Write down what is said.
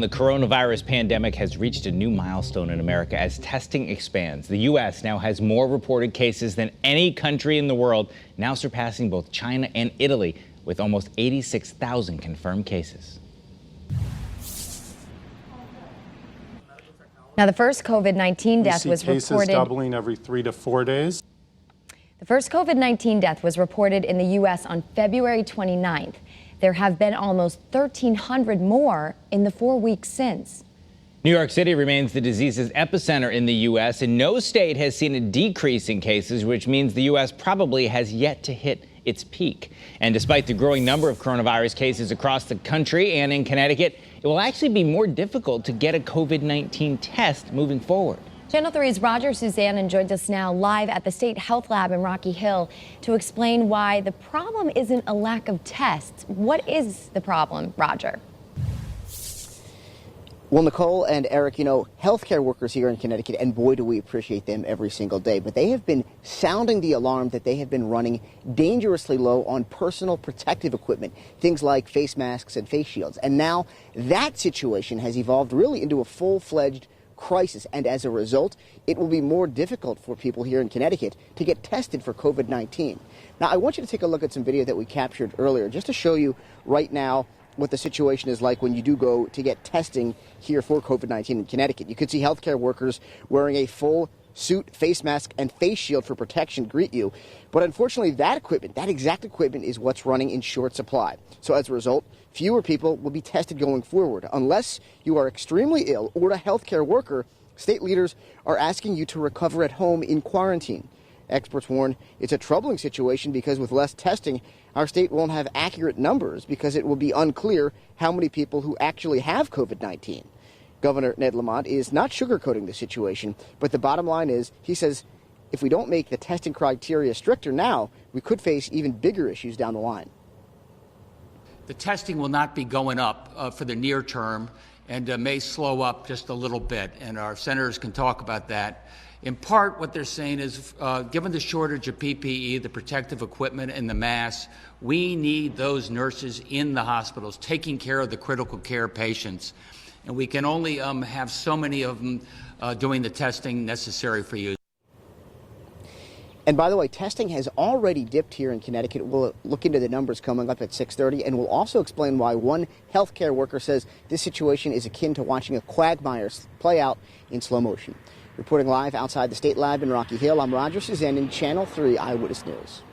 The coronavirus pandemic has reached a new milestone in America as testing expands. The U.S. now has more reported cases than any country in the world, now surpassing both China and Italy, with almost 86,000 confirmed cases. Now, the first COVID-19 death was cases reported doubling every 3 to 4 days. The first COVID-19 death was reported in the U.S. on February 29th. There have been almost 1,300 more in the 4 weeks since. New York City remains the disease's epicenter in the U.S., and no state has seen a decrease in cases, which means the U.S. probably has yet to hit its peak. And despite the growing number of coronavirus cases across the country and in Connecticut, it will actually be more difficult to get a COVID-19 test moving forward. Channel 3's Roger Suzanne joins us now live at the State Health Lab in Rocky Hill to explain why the problem isn't a lack of tests. What is the problem, Roger? Well, Nicole and Eric, you know, healthcare workers here in Connecticut, and boy, do we appreciate them every single day, but they have been sounding the alarm that they have been running dangerously low on personal protective equipment, things like face masks and face shields. And now that situation has evolved really into a full-fledged crisis, and as a result, it will be more difficult for people here in Connecticut to get tested for COVID-19. Now, I want you to take a look at some video that we captured earlier, just to show you right now what the situation is like when you do go to get testing here for COVID-19 in Connecticut. You could see healthcare workers wearing a full suit, face mask, and face shield for protection greet you. But unfortunately, that equipment, that exact equipment, is what's running in short supply. So as a result, fewer people will be tested going forward. Unless you are extremely ill or a healthcare worker, state leaders are asking you to recover at home in quarantine. Experts warn it's a troubling situation because with less testing, our state won't have accurate numbers because it will be unclear how many people who actually have COVID-19. Governor Ned Lamont is not sugarcoating the situation, but the bottom line is, he says, if we don't make the testing criteria stricter now, we could face even bigger issues down the line. The testing will not be going up for the near term and may slow up just a little bit, and our senators can talk about that. In part, what they're saying is, given the shortage of PPE, the protective equipment, and the masks, we need those nurses in the hospitals taking care of the critical care patients. And we can only have so many of them doing the testing necessary for you. And by the way, testing has already dipped here in Connecticut. We'll look into the numbers coming up at 6:30, and we'll also explain why one healthcare worker says this situation is akin to watching a quagmire play out in slow motion. Reporting live outside the State Lab in Rocky Hill, I'm Roger Suzanne in Channel 3 Eyewitness News.